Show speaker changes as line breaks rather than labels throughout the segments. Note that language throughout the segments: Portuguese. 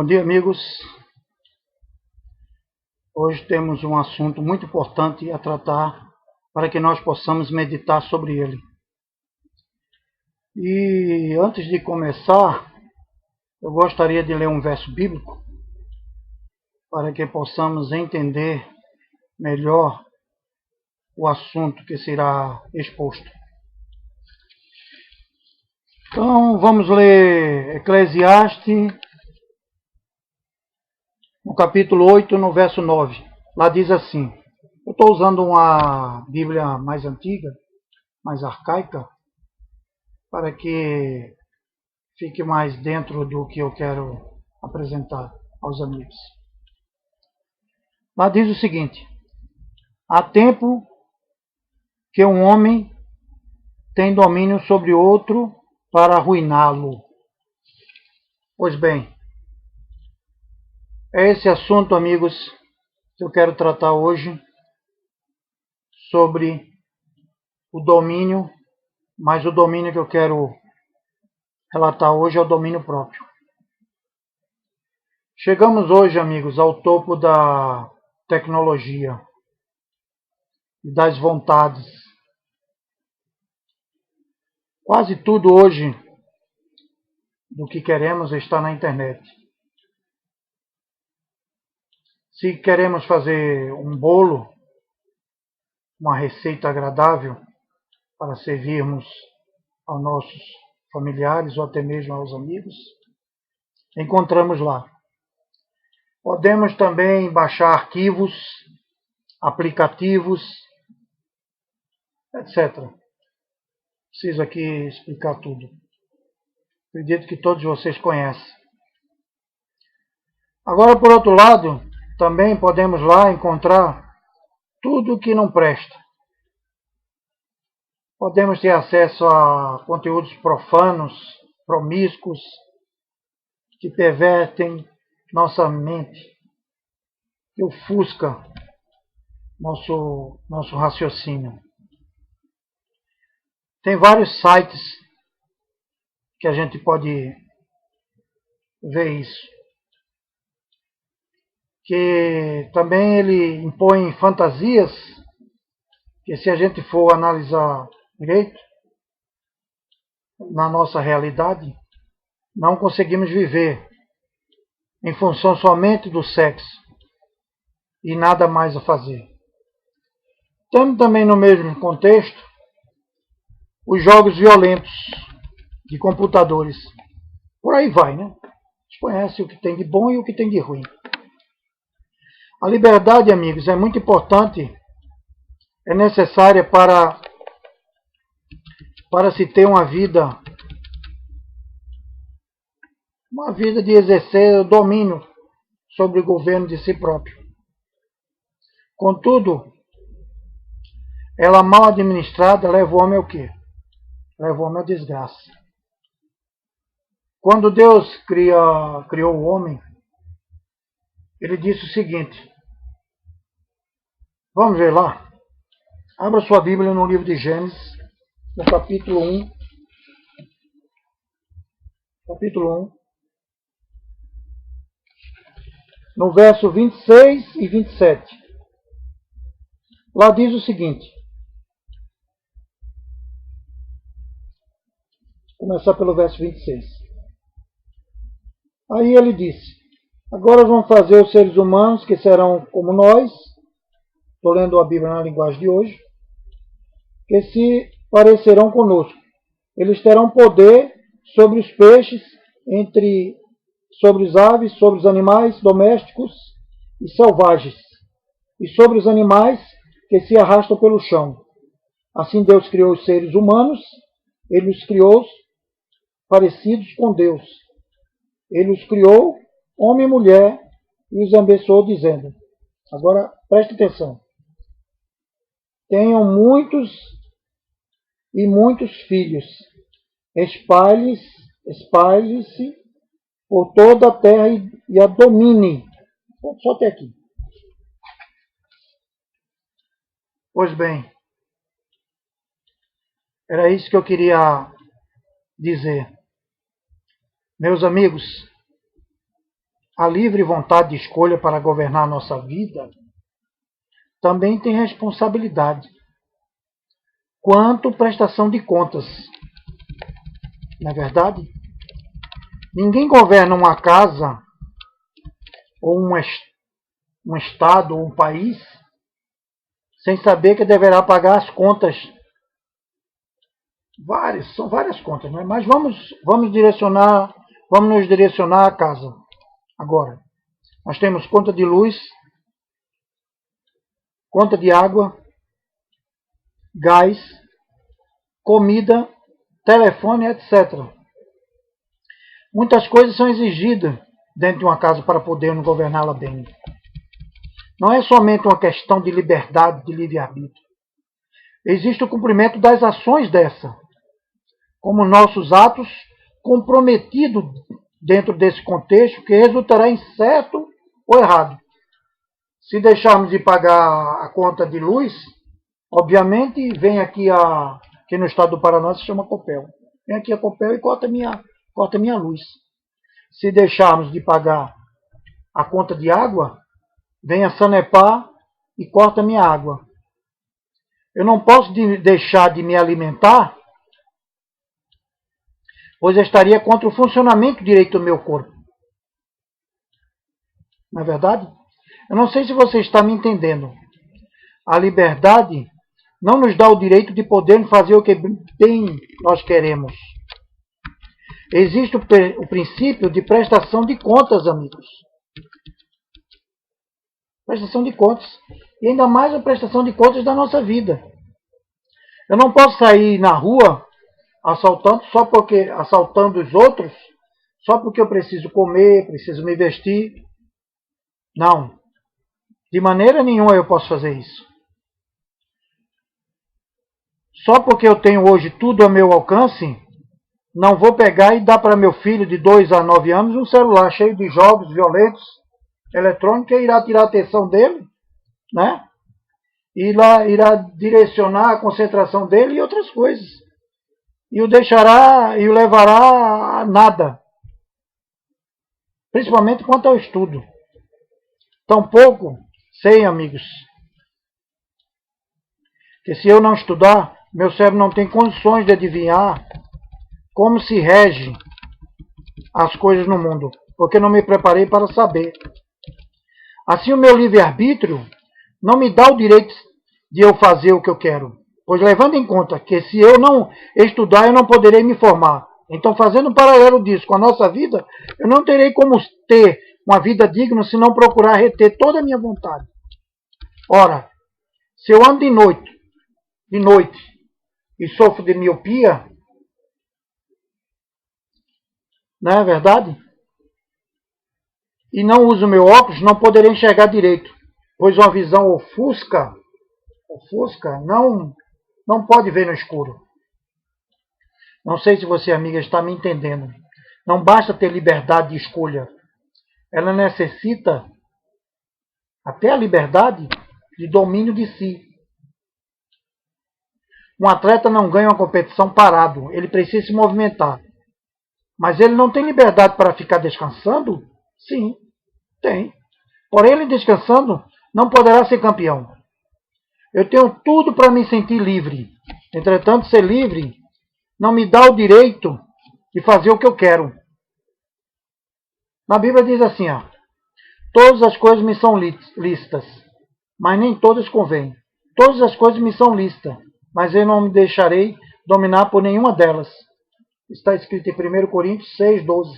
Bom dia, amigos. Hoje temos um assunto muito importante a tratar para que nós possamos meditar sobre ele. E antes de começar, eu gostaria de ler um verso bíblico para que possamos entender melhor o assunto que será exposto. Então, vamos ler Eclesiastes, no capítulo 8, no verso 9. Lá diz assim, eu estou usando uma Bíblia mais antiga, mais arcaica, para que fique mais dentro do que eu quero apresentar aos amigos. Lá diz o seguinte, há tempo que um homem tem domínio sobre outro para arruiná-lo. Pois bem, é esse assunto, amigos, que eu quero tratar hoje, sobre o domínio, mas o domínio que eu quero relatar hoje é o domínio próprio. Chegamos hoje, amigos, ao topo da tecnologia e das vontades. Quase tudo hoje do que queremos está na internet. Se queremos fazer um bolo, uma receita agradável para servirmos aos nossos familiares ou até mesmo aos amigos, encontramos lá. Podemos também baixar arquivos, aplicativos, etc. Preciso aqui explicar tudo. Acredito que todos vocês conhecem. Agora, por outro lado, também podemos lá encontrar tudo que não presta. Podemos ter acesso a conteúdos profanos, promíscuos, que pervertem nossa mente, que ofusca nosso raciocínio. Tem vários sites que a gente pode ver isso. Que também ele impõe fantasias que, se a gente for analisar direito, na nossa realidade, não conseguimos viver em função somente do sexo e nada mais a fazer. Temos também no mesmo contexto os jogos violentos de computadores. Por aí vai, né? A gente conhece o que tem de bom e o que tem de ruim. A liberdade, amigos, é muito importante, é necessária para se ter uma vida de exercer o domínio sobre o governo de si próprio. Contudo, ela mal administrada leva o homem ao quê? Leva o homem à desgraça. Quando Deus criou o homem, ele disse o seguinte, vamos ver lá, abra sua Bíblia no livro de Gênesis, no capítulo 1, no verso 26 e 27. Lá diz o seguinte, vou começar pelo verso 26. Aí ele disse, agora vamos fazer os seres humanos que serão como nós, estou lendo a Bíblia na linguagem de hoje, que se parecerão conosco. Eles terão poder sobre os peixes, sobre as aves, sobre os animais domésticos e selvagens, e sobre os animais que se arrastam pelo chão. Assim Deus criou os seres humanos, Ele os criou parecidos com Deus. Ele os criou, homem e mulher, e os abençoou, dizendo, agora preste atenção, tenham muitos filhos, espalhe-se por toda a terra e a domine. Só até aqui. Pois bem, era isso que eu queria dizer. Meus amigos, a livre vontade de escolha para governar a nossa vida, também tem responsabilidade quanto prestação de contas. Não é verdade? Ninguém governa uma casa, ou um estado, ou um país, sem saber que deverá pagar as contas. São várias contas, né? Mas vamos nos direcionar à casa. Agora, nós temos conta de luz, conta de água, gás, comida, telefone, etc. Muitas coisas são exigidas dentro de uma casa para podermos governá-la bem. Não é somente uma questão de liberdade, de livre-arbítrio. Existe o cumprimento das ações dessa, como nossos atos comprometidos dentro desse contexto, que resultará em certo ou errado. Se deixarmos de pagar a conta de luz, obviamente vem aqui no estado do Paraná se chama Copel. Vem aqui a Copel e corta minha luz. Se deixarmos de pagar a conta de água, vem a Sanepar e corta minha água. Eu não posso deixar de me alimentar, pois estaria contra o funcionamento direito do meu corpo. Não é verdade? Eu não sei se você está me entendendo. A liberdade não nos dá o direito de poder fazer o que bem nós queremos. Existe o princípio de prestação de contas, amigos. Prestação de contas. E ainda mais a prestação de contas da nossa vida. Eu não posso sair na rua assaltando os outros, só porque eu preciso comer, preciso me vestir. Não. De maneira nenhuma eu posso fazer isso. Só porque eu tenho hoje tudo ao meu alcance, não vou pegar e dar para meu filho de 2 a 9 anos um celular cheio de jogos violentos, eletrônicos, que irá tirar a atenção dele, né? Irá direcionar a concentração dele e outras coisas. E o levará a nada. Principalmente quanto ao estudo. Tampouco sei, amigos, que se eu não estudar, meu cérebro não tem condições de adivinhar como se rege as coisas no mundo, porque não me preparei para saber. Assim, o meu livre-arbítrio não me dá o direito de eu fazer o que eu quero, pois levando em conta que se eu não estudar, eu não poderei me formar. Então, fazendo um paralelo disso com a nossa vida, eu não terei como ter uma vida digna se não procurar reter toda a minha vontade. Ora, se eu ando de noite e sofro de miopia, não é verdade? E não uso meu óculos, não poderei enxergar direito, pois uma visão ofusca não pode ver no escuro. Não sei se você, amiga, está me entendendo. Não basta ter liberdade de escolha. Ela necessita até a liberdade de domínio de si. Um atleta não ganha uma competição parado. Ele precisa se movimentar. Mas ele não tem liberdade para ficar descansando? Sim, tem. Porém, ele descansando não poderá ser campeão. Eu tenho tudo para me sentir livre. Entretanto, ser livre não me dá o direito de fazer o que eu quero. Na Bíblia diz assim, todas as coisas me são lícitas, mas nem todas convêm. Todas as coisas me são lícitas, mas eu não me deixarei dominar por nenhuma delas. Está escrito em 1 Coríntios 6:12.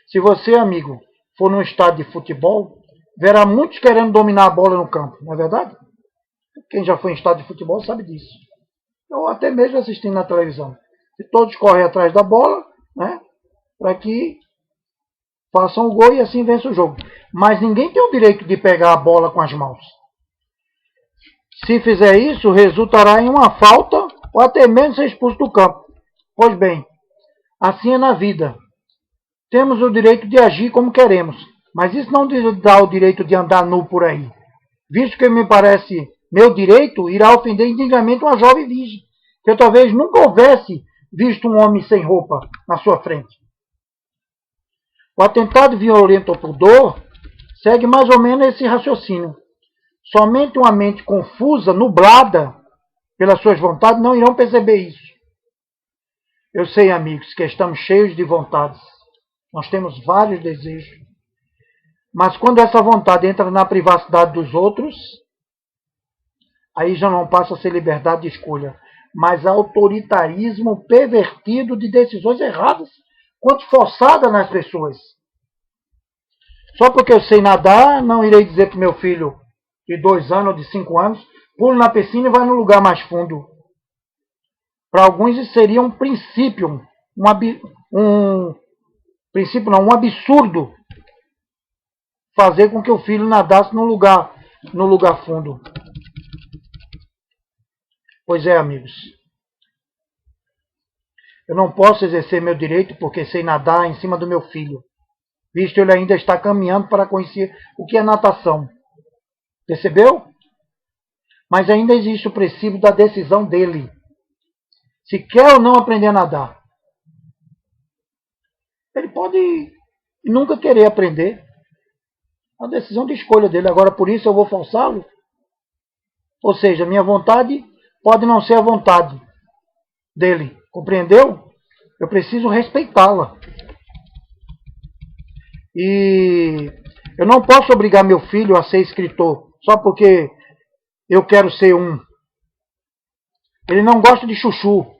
Se você, amigo, for num estádio de futebol, verá muitos querendo dominar a bola no campo, não é verdade? Quem já foi em estádio de futebol sabe disso. Ou até mesmo assistindo na televisão. E todos correm atrás da bola, né, para que façam o gol e assim vençam o jogo. Mas ninguém tem o direito de pegar a bola com as mãos. Se fizer isso, resultará em uma falta ou até mesmo ser expulso do campo. Pois bem, assim é na vida. Temos o direito de agir como queremos, mas isso não dá o direito de andar nu por aí. Visto que me parece meu direito, irá ofender indignamente uma jovem virgem, que eu talvez nunca houvesse visto um homem sem roupa na sua frente. O atentado violento ao pudor segue mais ou menos esse raciocínio. Somente uma mente confusa, nublada pelas suas vontades, não irão perceber isso. Eu sei, amigos, que estamos cheios de vontades. Nós temos vários desejos. Mas quando essa vontade entra na privacidade dos outros, aí já não passa a ser liberdade de escolha, mas autoritarismo pervertido de decisões erradas, quanto forçada nas pessoas. Só porque eu sei nadar, não irei dizer para o meu filho de 2 anos ou de 5 anos, pule na piscina e vai no lugar mais fundo. Para alguns isso seria um princípio, um absurdo fazer com que o filho nadasse no lugar fundo. Pois é, amigos. Eu não posso exercer meu direito porque sei nadar em cima do meu filho, visto ele ainda está caminhando para conhecer o que é natação. Percebeu? Mas ainda existe o princípio da decisão dele. Se quer ou não aprender a nadar. Ele pode nunca querer aprender. É uma decisão de escolha dele. Agora, por isso eu vou forçá-lo? Ou seja, minha vontade pode não ser a vontade dele. Compreendeu? Eu preciso respeitá-la. E eu não posso obrigar meu filho a ser escritor só porque eu quero ser um. Ele não gosta de chuchu.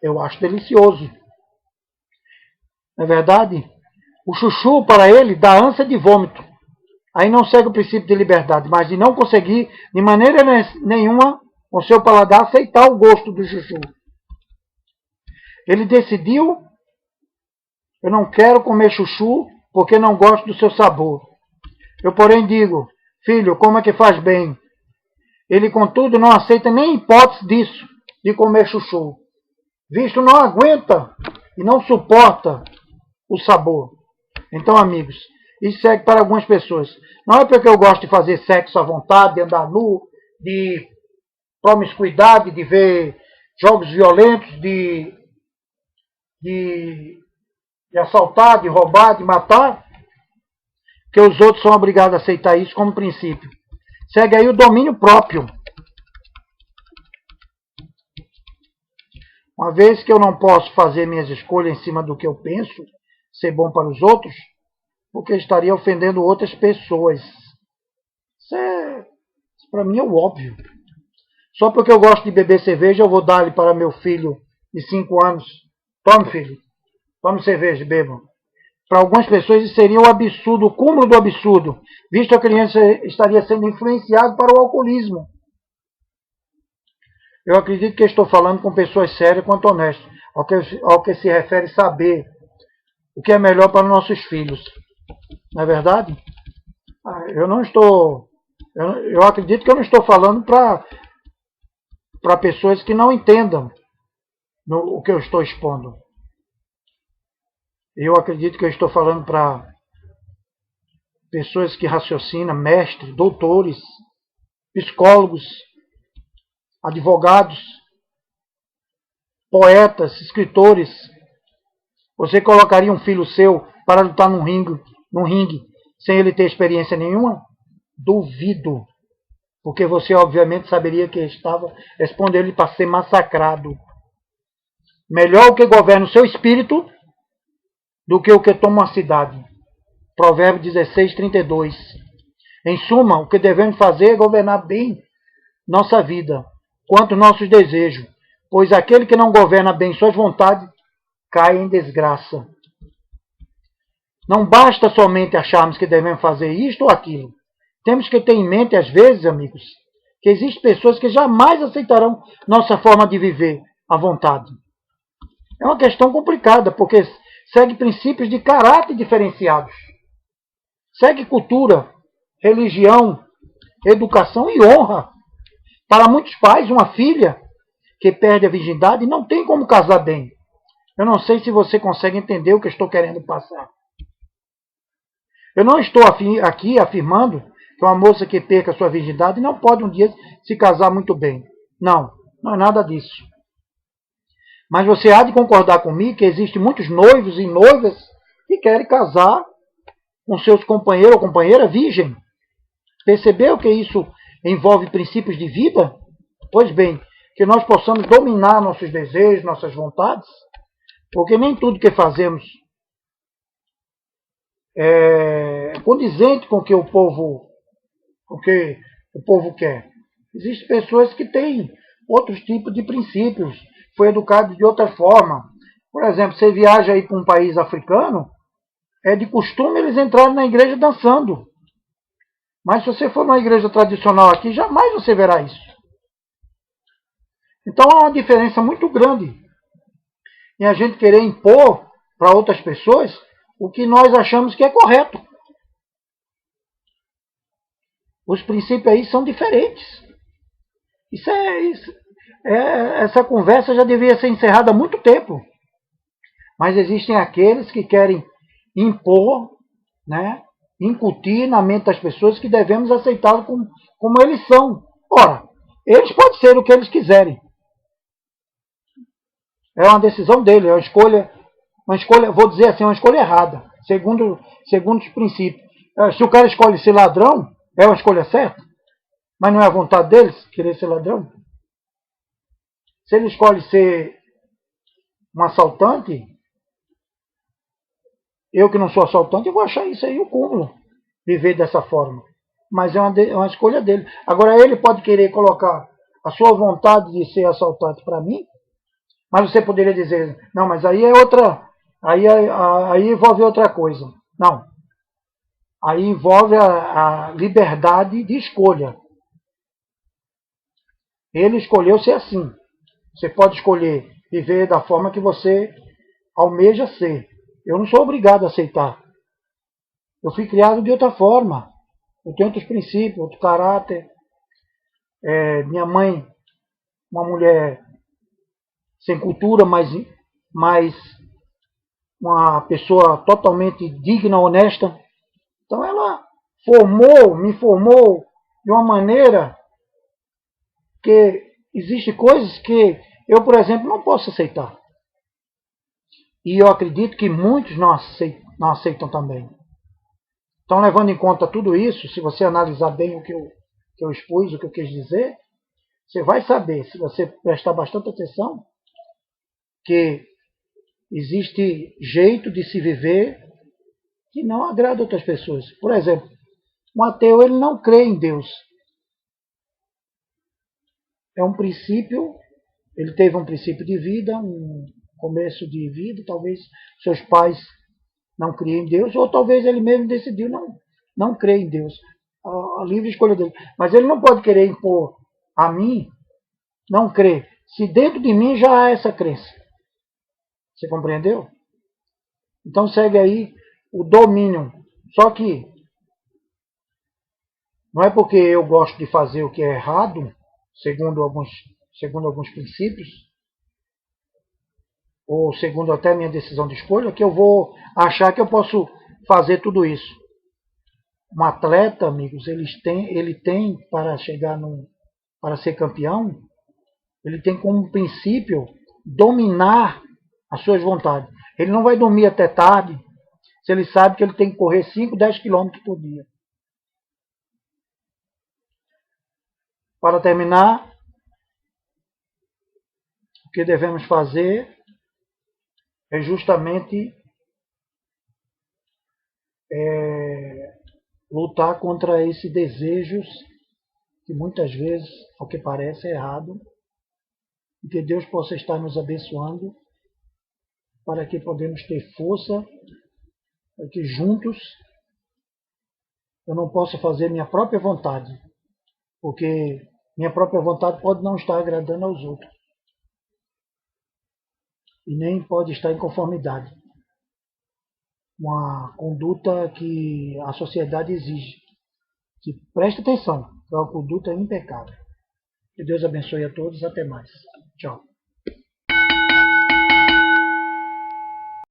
Eu acho delicioso. Não é verdade? O chuchu, para ele, dá ânsia de vômito. Aí não segue o princípio de liberdade, mas de não conseguir, de maneira nenhuma, com seu paladar, aceitar o gosto do chuchu. Ele decidiu, eu não quero comer chuchu porque não gosto do seu sabor. Eu, porém, digo, filho, como é que faz bem? Ele, contudo, não aceita nem hipótese disso, de comer chuchu. Visto não aguenta e não suporta o sabor. Então, amigos, isso segue para algumas pessoas. Não é porque eu gosto de fazer sexo à vontade, de andar nu, de promiscuidade, de ver jogos violentos, de assaltar, de roubar, de matar, que os outros são obrigados a aceitar isso como princípio. Segue aí o domínio próprio. Uma vez que eu não posso fazer minhas escolhas em cima do que eu penso, ser bom para os outros, porque estaria ofendendo outras pessoas. Isso para mim é o óbvio. Só porque eu gosto de beber cerveja, eu vou dar-lhe para meu filho de 5 anos. Tome, filho. Tome cerveja, bebam. Para algumas pessoas isso seria um absurdo, o cúmulo do absurdo, visto que a criança estaria sendo influenciada para o alcoolismo. Eu acredito que estou falando com pessoas sérias quanto honestas, ao que se refere saber o que é melhor para nossos filhos. Não é verdade? Eu acredito que eu não estou falando para pessoas que não entendam o que eu estou expondo. Eu acredito que eu estou falando para pessoas que raciocinam, mestres, doutores, psicólogos, advogados, poetas, escritores. Você colocaria um filho seu para lutar num ringue, sem ele ter experiência nenhuma? Duvido. Porque você obviamente saberia que estava expondo ele para ser massacrado. Melhor o que governa o seu espírito do que o que toma uma cidade. Provérbio 16:32. Em suma, o que devemos fazer é governar bem nossa vida, quanto nossos desejos, pois aquele que não governa bem suas vontades, cai em desgraça. Não basta somente acharmos que devemos fazer isto ou aquilo. Temos que ter em mente, às vezes, amigos, que existem pessoas que jamais aceitarão nossa forma de viver à vontade. É uma questão complicada, porque segue princípios de caráter diferenciados. Segue cultura, religião, educação e honra. Para muitos pais, uma filha que perde a virgindade não tem como casar bem. Eu não sei se você consegue entender o que eu estou querendo passar. Eu não estou aqui afirmando que uma moça que perca sua virgindade não pode um dia se casar muito bem. Não, não é nada disso. Mas você há de concordar comigo que existem muitos noivos e noivas que querem casar com seus companheiros ou companheira virgem. Percebeu que isso envolve princípios de vida? Pois bem, que nós possamos dominar nossos desejos, nossas vontades, porque nem tudo que fazemos é condizente com o que o povo quer. Existem pessoas que têm outros tipos de princípios, foi educado de outra forma. Por exemplo, você viaja aí para um país africano, é de costume eles entrarem na igreja dançando. Mas se você for numa igreja tradicional aqui, jamais você verá isso. Então há uma diferença muito grande em a gente querer impor para outras pessoas o que nós achamos que é correto. Os princípios aí são diferentes. Essa conversa já devia ser encerrada há muito tempo. Mas existem aqueles que querem impor, né, incutir na mente das pessoas que devemos aceitá-los como eles são. Ora, eles podem ser o que eles quiserem. É uma decisão dele, é uma escolha, vou dizer assim, uma escolha errada, segundo os princípios. Se o cara escolhe ser ladrão, é uma escolha certa, mas não é a vontade deles querer ser ladrão. Se ele escolhe ser um assaltante, eu que não sou assaltante, eu vou achar isso aí o cúmulo, viver dessa forma. Mas é uma escolha dele. Agora ele pode querer colocar a sua vontade de ser assaltante para mim, mas você poderia dizer, não, mas aí é outra, aí envolve outra coisa. Não. Aí envolve a liberdade de escolha. Ele escolheu ser assim. Você pode escolher viver da forma que você almeja ser. Eu não sou obrigado a aceitar. Eu fui criado de outra forma. Eu tenho outros princípios, outro caráter. Minha mãe, uma mulher sem cultura, mas uma pessoa totalmente digna, honesta. Então ela me formou de uma maneira que existem coisas que eu, por exemplo, não posso aceitar. E eu acredito que muitos não aceitam também. Então, levando em conta tudo isso, se você analisar bem o que eu expus, o que eu quis dizer, você vai saber, se você prestar bastante atenção, que existe jeito de se viver que não agrada outras pessoas. Por exemplo, um ateu ele não crê em Deus. É um princípio, ele teve um princípio de vida, um começo de vida, talvez seus pais não criem em Deus, ou talvez ele mesmo decidiu não crer em Deus. A livre escolha dele. Mas ele não pode querer impor a mim não crer, se dentro de mim já há essa crença. Você compreendeu? Então segue aí o domínio. Só que não é porque eu gosto de fazer o que é errado, segundo alguns princípios, ou segundo até minha decisão de escolha, que eu vou achar que eu posso fazer tudo isso. Um atleta, amigos, ele tem para chegar para ser campeão, ele tem como princípio dominar as suas vontades. Ele não vai dormir até tarde se ele sabe que ele tem que correr 5, 10 quilômetros por dia. Para terminar, o que devemos fazer é justamente lutar contra esses desejos que muitas vezes, ao que parece, é errado, e que Deus possa estar nos abençoando para que podemos ter força, para que juntos eu não possa fazer minha própria vontade, porque minha própria vontade pode não estar agradando aos outros e nem pode estar em conformidade. Uma conduta que a sociedade exige. Que preste atenção, é uma conduta impecável. Que Deus abençoe a todos. Até mais. Tchau.